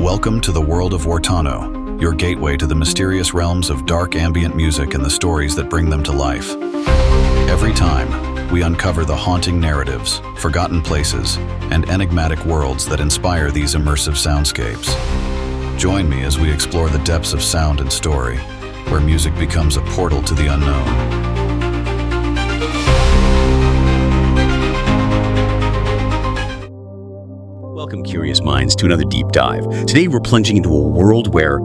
Welcome to the World of Wartonno, your gateway to the mysterious realms of dark ambient music and the stories that bring them to life. Every time, we uncover the haunting narratives, forgotten places, and enigmatic worlds that inspire these immersive soundscapes. Join me as we explore the depths of sound and story, where music becomes a portal to the unknown. Welcome, curious minds, to another deep dive. Today we're plunging into a world where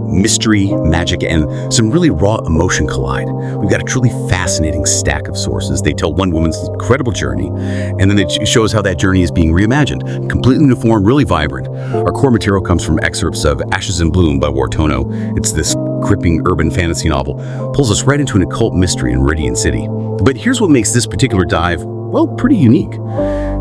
mystery, magic, and some really raw emotion collide. We've got a truly fascinating stack of sources. They tell one woman's incredible journey, and then it shows how that journey is being reimagined. Completely uniform, really vibrant. Our core material comes from excerpts of Ashes in Bloom by Wartonno. It's this gripping urban fantasy novel. Pulls us right into an occult mystery in Meridian City. But here's what makes this particular dive, well, pretty unique.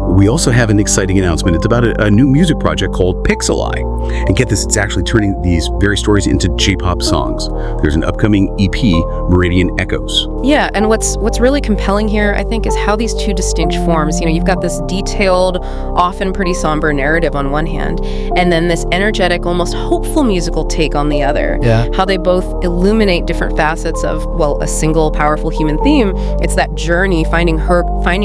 We also have an exciting announcement. It's about a new music project called PixelAi. And get this, it's actually turning these very stories into J-pop songs. There's an upcoming EP, Meridian Echoes. Yeah, and what's really compelling here, I think, is how these two distinct forms, you've got this detailed, often pretty somber narrative on one hand, and then this energetic, almost hopeful musical take on the other. Yeah. How they both illuminate different facets of, well, a single powerful human theme. It's that journey, finding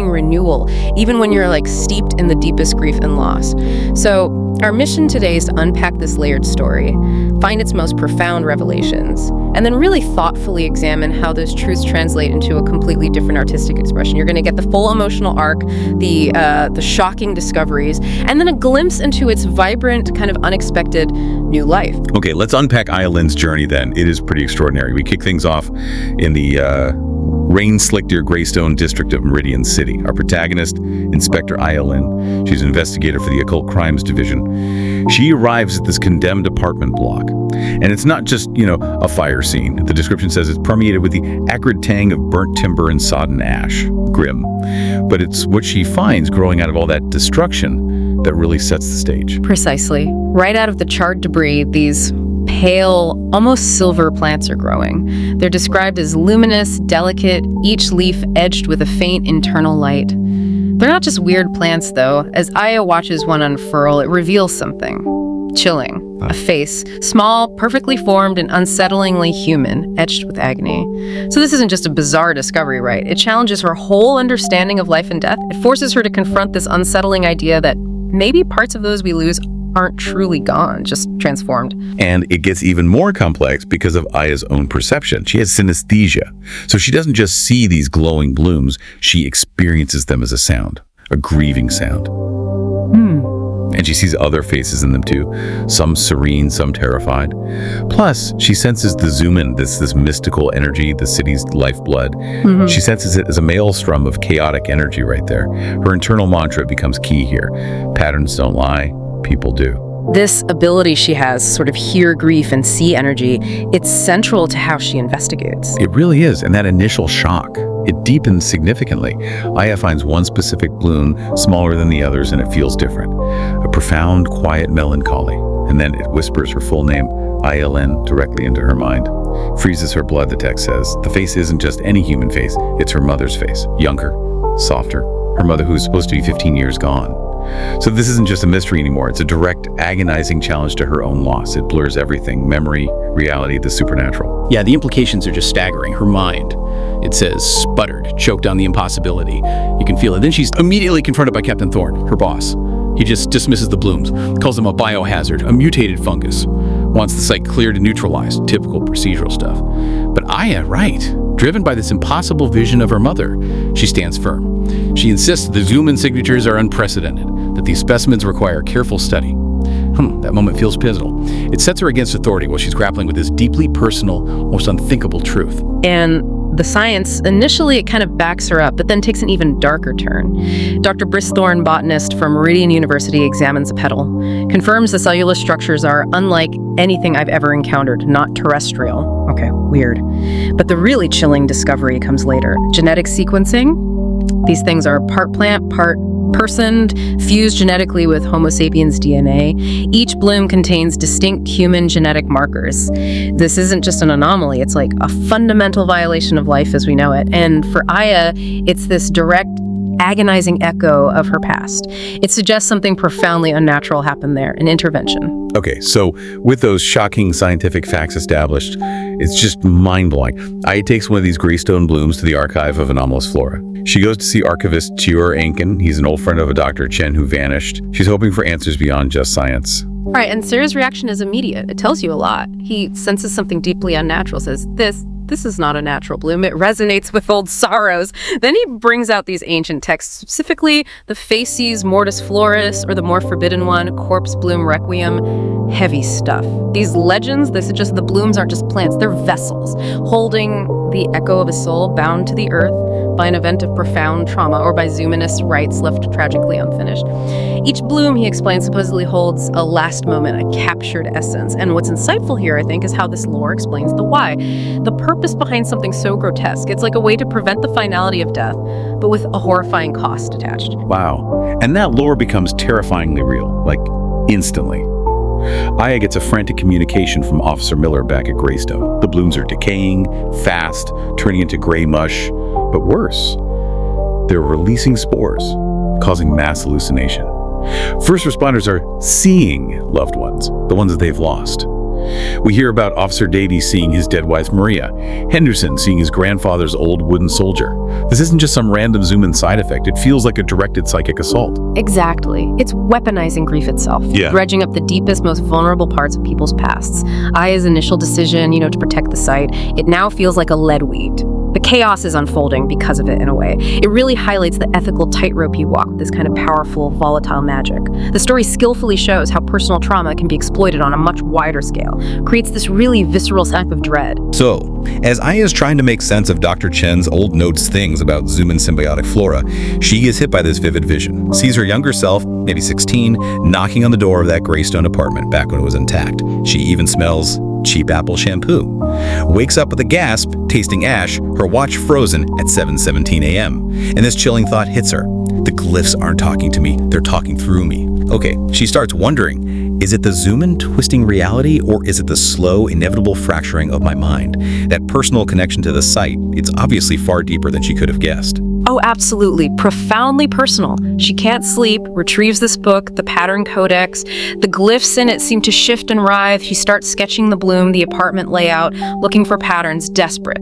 renewal, even when you're steeped in the deepest grief and loss. So our mission today is to unpack this layered story, find its most profound revelations, and then really thoughtfully examine how those truths translate into a completely different artistic expression. You're going to get the full emotional arc, the shocking discoveries, and then a glimpse into its vibrant, kind of unexpected new life. Okay, let's unpack Aya Lynn's journey then. It is pretty extraordinary. We kick things off in the rain-slicked Greystone district of Meridian City. Our protagonist, Inspector Aya Lynn. She's an investigator for the Occult Crimes Division. She arrives at this condemned apartment block. And it's not just, a fire scene. The description says it's permeated with the acrid tang of burnt timber and sodden ash. Grim. But it's what she finds growing out of all that destruction that really sets the stage. Precisely. Right out of the charred debris, these pale, almost silver plants are growing. They're described as luminous, delicate, each leaf edged with a faint internal light. They're not just weird plants, though. As Aya watches one unfurl, it reveals something chilling. A face, small, perfectly formed, and unsettlingly human, etched with agony. So this isn't just a bizarre discovery, right? It challenges her whole understanding of life and death. It forces her to confront this unsettling idea that maybe parts of those we lose aren't truly gone, just transformed. And it gets even more complex because of Aya's own perception. She has synesthesia. So she doesn't just see these glowing blooms, she experiences them as a sound, a grieving sound. And she sees other faces in them too, some serene, some terrified. Plus, she senses the zoom-in, this mystical energy, the city's lifeblood. She senses it as a maelstrom of chaotic energy right there. Her internal mantra becomes key here. Patterns don't lie. People do. This ability she has, sort of hear grief and see energy, it's central to how she investigates. It really is, and that initial shock, it deepens significantly. Aya finds one specific bloom smaller than the others, and it feels different. A profound, quiet melancholy, and then it whispers her full name, Aya Lynn, directly into her mind. Freezes her blood, the text says. The face isn't just any human face, it's her mother's face. Younger, softer. Her mother, who's supposed to be 15 years gone. So this isn't just a mystery anymore. It's a direct, agonizing challenge to her own loss. It blurs everything: memory, reality, the supernatural. Yeah, the implications are just staggering. Her mind, it says, sputtered, choked on the impossibility. You can feel it. Then she's immediately confronted by Captain Thorne, her boss. He just dismisses the blooms, calls them a biohazard, a mutated fungus. Wants the site cleared and neutralized, typical procedural stuff. But Aya, right, driven by this impossible vision of her mother, she stands firm. She insists the zoom-in signatures are unprecedented, that these specimens require careful study. That moment feels pivotal. It sets her against authority while she's grappling with this deeply personal, almost unthinkable truth. And the science, initially it kind of backs her up, but then takes an even darker turn. Dr. Thorne, botanist from Meridian University, examines a petal, confirms the cellular structures are unlike anything I've ever encountered, not terrestrial. Okay, weird. But the really chilling discovery comes later. Genetic sequencing. These things are part plant, part personed, fused genetically with Homo sapiens DNA. Each bloom contains distinct human genetic markers. This isn't just an anomaly, it's like a fundamental violation of life as we know it. And for Aya, it's this direct, agonizing echo of her past. It suggests something profoundly unnatural happened there, an intervention. Okay, so with those shocking scientific facts established, it's just mind-blowing. Aya takes one of these greystone blooms to the archive of anomalous flora. She goes to see archivist Chior Ankin. He's an old friend of a Dr. Chen who vanished. She's hoping for answers beyond just science. Right, and Sarah's reaction is immediate. It tells you a lot. He senses something deeply unnatural, says, This is not a natural bloom. It resonates with old sorrows. Then he brings out these ancient texts, specifically the Facies Mortis Floris, or the more forbidden one, Corpse Bloom Requiem. Heavy stuff. These legends, they suggest the blooms aren't just plants, they're vessels, holding the echo of a soul bound to the earth by an event of profound trauma or by Zumanist rites left tragically unfinished. Each bloom, he explains, supposedly holds a last moment, a captured essence. And what's insightful here, I think, is how this lore explains the why. The purpose behind something so grotesque. It's like a way to prevent the finality of death, but with a horrifying cost attached. Wow. And that lore becomes terrifyingly real, like instantly. Aya gets a frantic communication from Officer Miller back at Greystone. The blooms are decaying, fast, turning into gray mush. But worse, they're releasing spores, causing mass hallucination. First responders are seeing loved ones, the ones that they've lost. We hear about Officer Davies seeing his dead wife Maria, Henderson seeing his grandfather's old wooden soldier. This isn't just some random zoom-in side effect. It feels like a directed psychic assault. Exactly. It's weaponizing grief itself, dredging up the deepest, most vulnerable parts of people's pasts. Aya's initial decision, to protect the site, it now feels like a lead weight. The chaos is unfolding because of it in a way. It really highlights the ethical tightrope you walk with this kind of powerful, volatile magic. The story skillfully shows how personal trauma can be exploited on a much wider scale, creates this really visceral sense of dread. So, as Aya is trying to make sense of Dr. Chen's old notes things about Zuman symbiotic flora, she is hit by this vivid vision, sees her younger self, maybe 16, knocking on the door of that Greystone apartment back when it was intact. She even smells cheap apple shampoo. Wakes up with a gasp, tasting ash, her watch frozen at 7:17 a.m. And this chilling thought hits her. The glyphs aren't talking to me, they're talking through me. Okay, she starts wondering, is it the zoom-in twisting reality, or is it the slow, inevitable fracturing of my mind? That personal connection to the site, it's obviously far deeper than she could have guessed. Oh, absolutely. Profoundly personal. She can't sleep, retrieves this book, the pattern codex. The glyphs in it seem to shift and writhe. She starts sketching the bloom, the apartment layout, looking for patterns, desperate.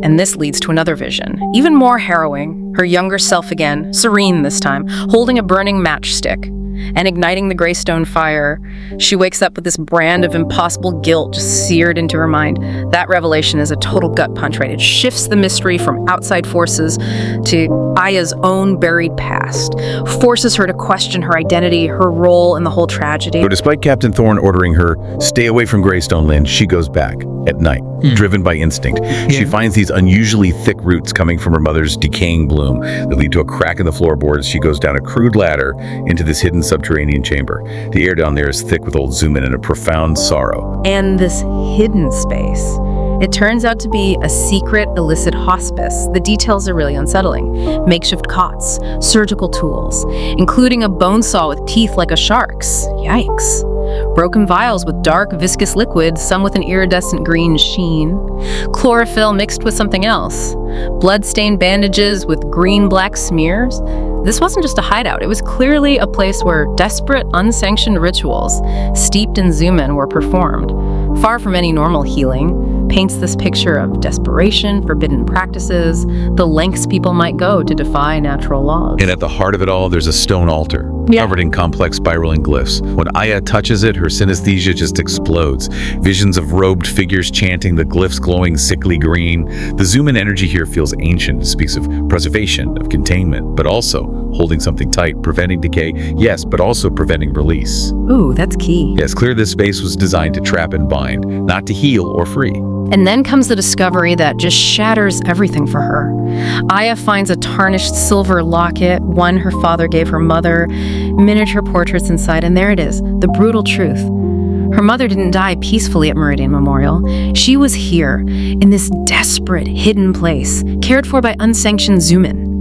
And this leads to another vision, even more harrowing. Her younger self again, Serene this time, holding a burning matchstick and igniting the Greystone fire. She wakes up with this brand of impossible guilt just seared into her mind. That revelation is a total gut punch, right? It shifts the mystery from outside forces to Aya's own buried past, forces her to question her identity, her role in the whole tragedy. So despite Captain Thorne ordering her, stay away from Greystone Lynn, she goes back at night, driven by instinct. She finds these unusually thick roots coming from her mother's decaying bloom that lead to a crack in the floorboards. She goes down a crude ladder into this hidden subterranean chamber. The air down there is thick with old zoom-in and a profound sorrow. And this hidden space, it turns out to be a secret illicit hospice. The details are really unsettling. Makeshift cots, surgical tools, including a bone saw with teeth like a shark's. Yikes. Broken vials with dark, viscous liquid, some with an iridescent green sheen. Chlorophyll mixed with something else. Blood-stained bandages with green-black smears. This wasn't just a hideout. It was clearly a place where desperate, unsanctioned rituals, steeped in zoom-in, were performed. Far from any normal healing, paints this picture of desperation, forbidden practices, the lengths people might go to defy natural laws. And at the heart of it all, there's a stone altar, covered in complex spiraling glyphs. When Aya touches it, her synesthesia just explodes. Visions of robed figures chanting, the glyphs glowing sickly green. The zoom-in energy here feels ancient. It speaks of preservation, of containment, but also holding something tight, preventing decay, yes, but also preventing release. Ooh, that's key. Yes, clear this space was designed to trap and bind, not to heal or free. And then comes the discovery that just shatters everything for her. Aya finds a tarnished silver locket, one her father gave her mother, miniature portraits inside, and there it is, the brutal truth. Her mother didn't die peacefully at Meridian Memorial. She was here, in this desperate, hidden place, cared for by unsanctioned zoom-in.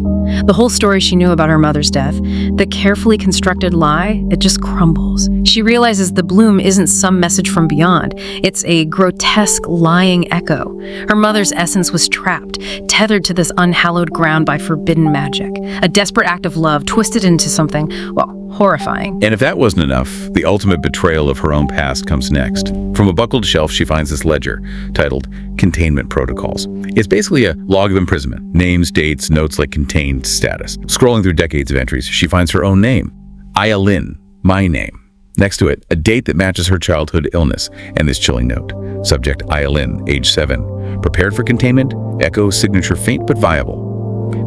The whole story she knew about her mother's death, the carefully constructed lie, it just crumbles. She realizes the bloom isn't some message from beyond. It's a grotesque, lying echo. Her mother's essence was trapped, tethered to this unhallowed ground by forbidden magic. A desperate act of love twisted into something, well, Horrifying. And if that wasn't enough, the ultimate betrayal of her own past comes next. From a buckled shelf, she finds this ledger titled Containment Protocols. It's basically a log of imprisonment. Names, dates, notes like contained status. Scrolling through decades of entries, she finds her own name. Aya Lin, my name. Next to it, a date that matches her childhood illness, and this chilling note. Subject Aya Lin, age 7. Prepared for containment, echo signature faint but viable.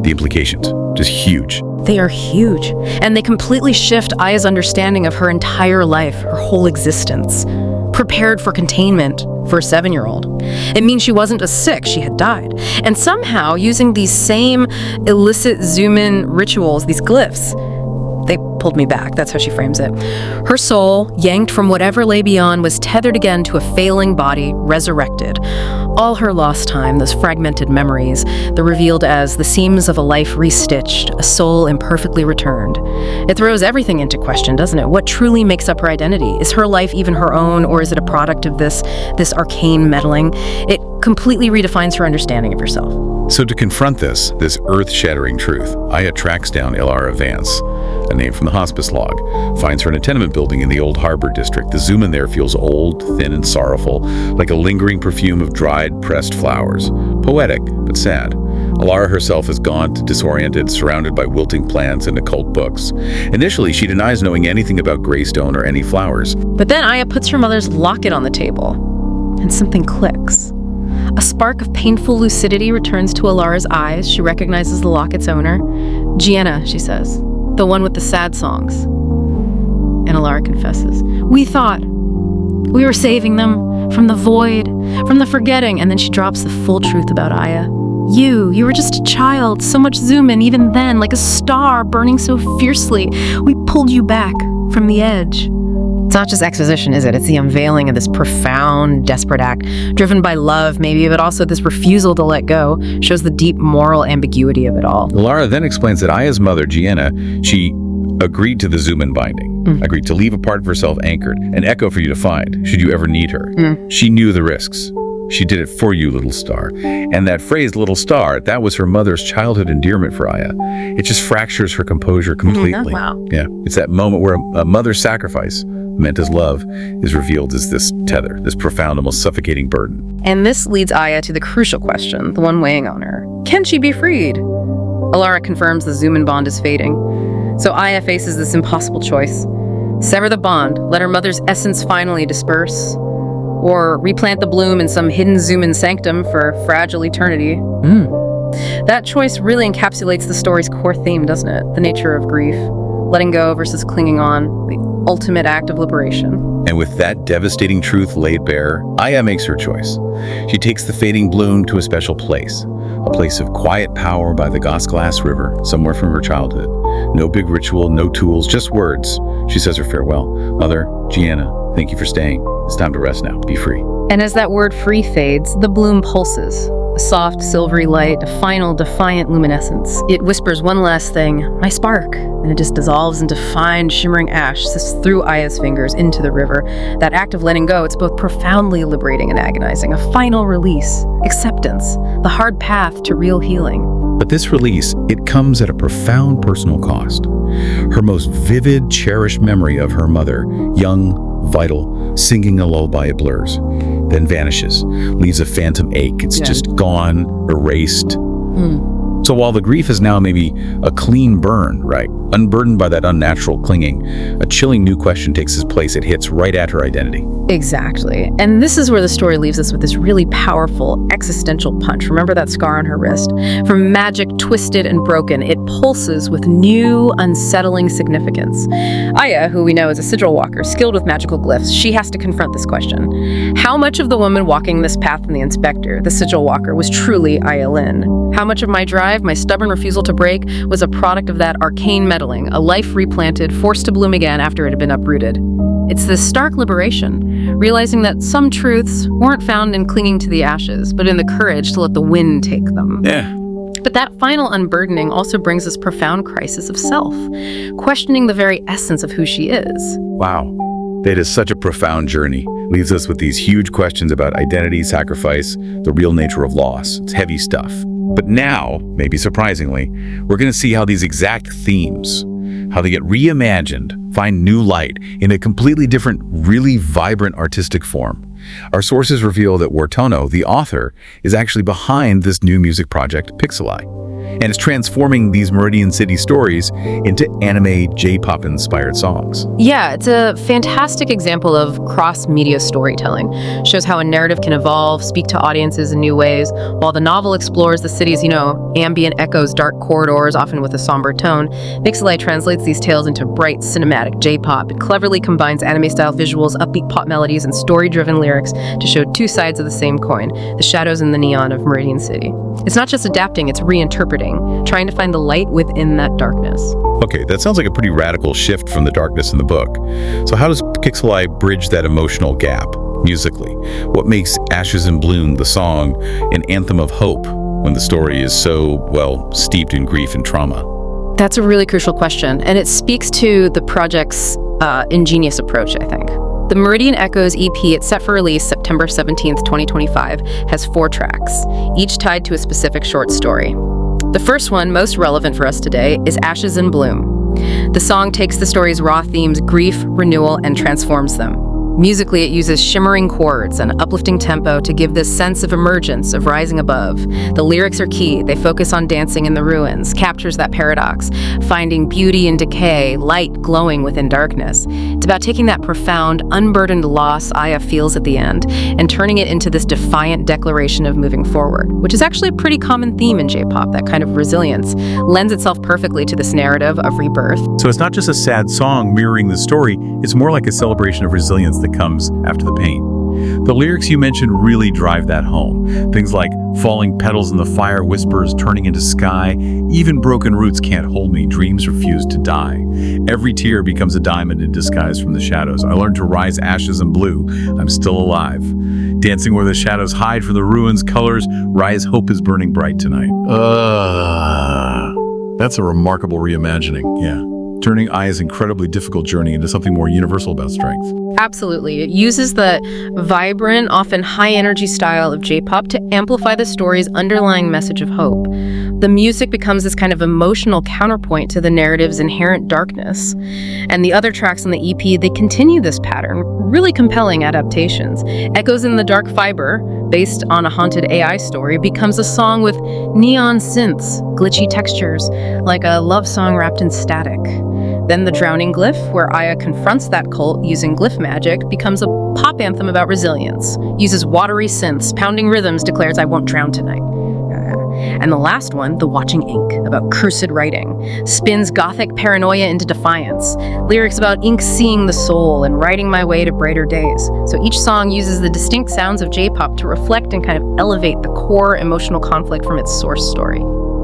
The implications, just huge. They are huge, and they completely shift Aya's understanding of her entire life, her whole existence. Prepared for containment for a 7-year-old. It means she wasn't just sick, she had died. And somehow, using these same illicit zoom-in rituals, these glyphs, they pulled me back, that's how she frames it. Her soul, yanked from whatever lay beyond, was tethered again to a failing body, resurrected. All her lost time, those fragmented memories, they're revealed as the seams of a life restitched, a soul imperfectly returned. It throws everything into question, doesn't it? What truly makes up her identity? Is her life even her own, or is it a product of this arcane meddling? It completely redefines her understanding of herself. So to confront this earth-shattering truth, Aya tracks down Allure Vance, a name from the hospice log, finds her in a tenement building in the Old Harbor district. The zoom in there feels old, thin, and sorrowful, like a lingering perfume of dried, pressed flowers. Poetic, but sad. Allure herself is gaunt, disoriented, surrounded by wilting plants and occult books. Initially, she denies knowing anything about Greystone or any flowers. But then Aya puts her mother's locket on the table, and something clicks. A spark of painful lucidity returns to Alure's eyes. She recognizes the locket's owner. Gianna, she says, the one with the sad songs. And Allure confesses, we thought we were saving them from the void, from the forgetting. And then she drops the full truth about Aya. You were just a child, so much zoom in even then, like a star burning so fiercely. We pulled you back from the edge. It's not just exposition, is it? It's the unveiling of this profound, desperate act, driven by love, maybe, but also this refusal to let go, shows the deep moral ambiguity of it all. Allure then explains that Aya's mother, Gianna, she agreed to the zoom-in binding, agreed to leave a part of herself anchored, an echo for you to find, should you ever need her. She knew the risks. She did it for you, little star. And that phrase, little star, that was her mother's childhood endearment for Aya. It just fractures her composure completely. Wow. Yeah, it's that moment where a mother's sacrifice, meant as love, is revealed as this tether, this profound, almost suffocating burden. And this leads Aya to the crucial question, the one weighing on her. Can she be freed? Allure confirms the zoom-in bond is fading. So Aya faces this impossible choice. Sever the bond, let her mother's essence finally disperse, or replant the bloom in some hidden zoom-in sanctum for fragile eternity. That choice really encapsulates the story's core theme, doesn't it? The nature of grief, letting go versus clinging on, the ultimate act of liberation. And with that devastating truth laid bare, Aya makes her choice. She takes the fading bloom to a special place, a place of quiet power by the Gosglass River, somewhere from her childhood. No big ritual, no tools, just words. She says her farewell. Mother, Gianna, thank you for staying. It's time to rest now. Be free. And as that word free fades, the bloom pulses. A soft, silvery light, a final, defiant luminescence. It whispers one last thing, my spark, and it just dissolves into fine, shimmering ash, through Aya's fingers into the river. That act of letting go, it's both profoundly liberating and agonizing. A final release, acceptance, the hard path to real healing. But this release, it comes at a profound personal cost. Her most vivid, cherished memory of her mother, young, vital, singing a lullaby, it blurs, then vanishes, leaves a phantom ache. It's just gone, erased. So while the grief is now maybe a clean burn, right, unburdened by that unnatural clinging, a chilling new question takes its place. It hits right at her identity. Exactly. And this is where the story leaves us with this really powerful existential punch. Remember that scar on her wrist? From magic twisted and broken, it pulses with new, unsettling significance. Aya, who we know is a sigil walker, skilled with magical glyphs, she has to confront this question. How much of the woman walking this path in the inspector, the sigil walker, was truly Aya Lin? How much of my drive, my stubborn refusal to break, was a product of that arcane meddling, a life replanted, forced to bloom again after it had been uprooted? It's this stark liberation, realizing that some truths weren't found in clinging to the ashes, but in the courage to let the wind take them. Yeah. But that final unburdening also brings this profound crisis of self, questioning the very essence of who she is. Wow. That is such a profound journey. Leaves us with these huge questions about identity, sacrifice, the real nature of loss. It's heavy stuff. But now, maybe surprisingly, we're going to see how these exact themes, how they get reimagined, find new light in a completely different, really vibrant artistic form. Our sources reveal that Wartonno, the author, is actually behind this new music project, PixelAi, and is transforming these Meridian City stories into anime J-pop inspired songs. Yeah, it's a fantastic example of cross-media storytelling. Shows how a narrative can evolve, speak to audiences in new ways. While the novel explores the city's, ambient echoes, dark corridors, often with a somber tone, PixelAi translates these tales into bright, cinematic J-pop. It cleverly combines anime-style visuals, upbeat pop melodies, and story-driven lyrics to show two sides of the same coin, the shadows and the neon of Meridian City. It's not just adapting, it's reinterpreting, trying to find the light within that darkness. Okay, that sounds like a pretty radical shift from the darkness in the book. So how does PixelAi bridge that emotional gap musically? What makes Ashes and Bloom, the song, an anthem of hope when the story is so, steeped in grief and trauma? That's a really crucial question, and it speaks to the project's ingenious approach, I think. The Meridian Echoes EP, it's set for release September 17th, 2025, has 4 tracks, each tied to a specific short story. The first one, most relevant for us today, is Ashes and Bloom. The song takes the story's raw themes, grief, renewal, and transforms them. Musically, it uses shimmering chords and uplifting tempo to give this sense of emergence, of rising above. The lyrics are key. They focus on dancing in the ruins, captures that paradox, finding beauty in decay, light glowing within darkness. It's about taking that profound, unburdened loss Aya feels at the end and turning it into this defiant declaration of moving forward, which is actually a pretty common theme in J-pop. That kind of resilience lends itself perfectly to this narrative of rebirth. So it's not just a sad song mirroring the story, it's more like a celebration of resilience that comes after the pain. The lyrics you mentioned really drive that home. Things like falling petals in the fire, whispers turning into sky, even broken roots can't hold me, dreams refuse to die. Every tear becomes a diamond in disguise from the shadows. I learned to rise ashes and blue, I'm still alive. Dancing where the shadows hide from the ruins, colors rise, hope is burning bright tonight. That's a remarkable reimagining, yeah. Turning Aya's incredibly difficult journey into something more universal about strength. Absolutely. It uses the vibrant, often high-energy style of J-pop to amplify the story's underlying message of hope. The music becomes this kind of emotional counterpoint to the narrative's inherent darkness. And the other tracks on the EP, they continue this pattern, really compelling adaptations. Echoes in the Dark Fiber, based on a haunted AI story, becomes a song with neon synths, glitchy textures, like a love song wrapped in static. Then The Drowning Glyph, where Aya confronts that cult using glyph magic, becomes a pop anthem about resilience, uses watery synths, pounding rhythms, declares I won't drown tonight. And the last one, The Watching Ink, about cursed writing, spins gothic paranoia into defiance, lyrics about ink seeing the soul and writing my way to brighter days. So each song uses the distinct sounds of J-pop to reflect and kind of elevate the core emotional conflict from its source story.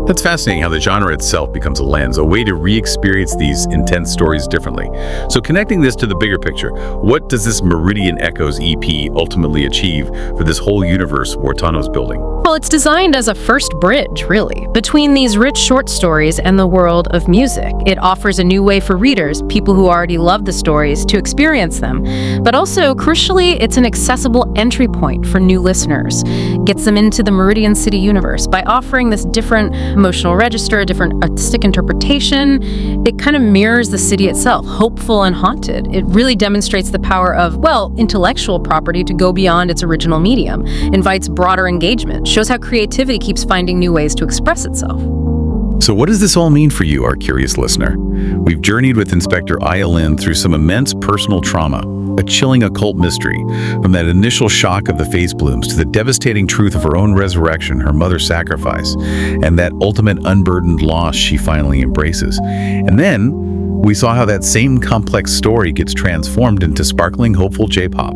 That's fascinating how the genre itself becomes a lens, a way to re-experience these intense stories differently. So connecting this to the bigger picture, what does this Meridian Echoes EP ultimately achieve for this whole universe Wartonno's building? Well, it's designed as a first bridge, really, between these rich short stories and the world of music. It offers a new way for readers, people who already love the stories, to experience them. But also, crucially, it's an accessible entry point for new listeners. Gets them into the Meridian City universe by offering this different emotional register, a different artistic interpretation. It kind of mirrors the city itself, hopeful and haunted. It really demonstrates the power of, intellectual property to go beyond its original medium, invites broader engagement, shows how creativity keeps finding new ways to express itself. So what does this all mean for you, our curious listener? We've journeyed with Inspector Aya Lin through some immense personal trauma, a chilling occult mystery, from that initial shock of the face blooms to the devastating truth of her own resurrection, her mother's sacrifice, and that ultimate unburdened loss she finally embraces. And then we saw how that same complex story gets transformed into sparkling, hopeful J-pop.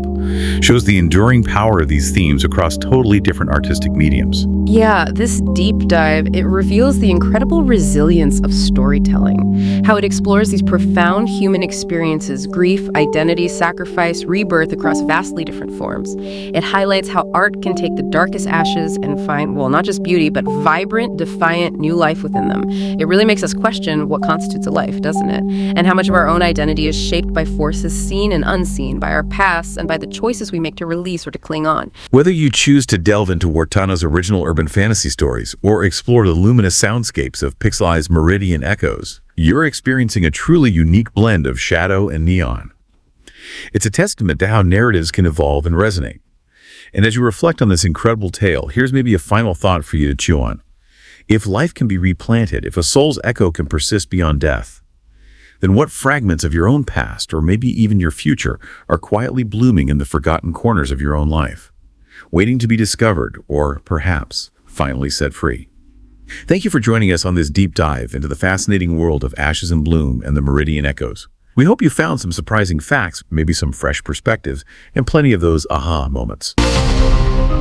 Shows the enduring power of these themes across totally different artistic mediums. Yeah, this deep dive, it reveals the incredible resilience of storytelling, how it explores these profound human experiences, grief, identity, sacrifice, rebirth across vastly different forms. It highlights how art can take the darkest ashes and find, not just beauty, but vibrant, defiant, new life within them. It really makes us question what constitutes a life, doesn't it? And how much of our own identity is shaped by forces seen and unseen, by our past and by the choices we make to release or to cling on. Whether you choose to delve into Wartonno's original urban fantasy stories or explore the luminous soundscapes of PixelAi's Meridian echoes, you're experiencing a truly unique blend of shadow and neon. It's a testament to how narratives can evolve and resonate. And as you reflect on this incredible tale, here's maybe a final thought for you to chew on. If life can be replanted, if a soul's echo can persist beyond death, then what fragments of your own past, or maybe even your future, are quietly blooming in the forgotten corners of your own life, waiting to be discovered, or perhaps finally set free? Thank you for joining us on this deep dive into the fascinating world of Ashes in Bloom and the Meridian Echoes. We hope you found some surprising facts, maybe some fresh perspectives, and plenty of those aha moments.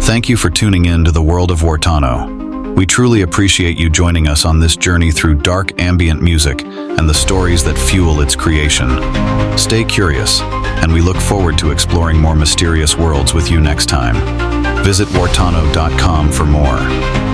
Thank you for tuning in to the World of Wartonno. We truly appreciate you joining us on this journey through dark ambient music and the stories that fuel its creation. Stay curious, and we look forward to exploring more mysterious worlds with you next time. Visit wartonno.com for more.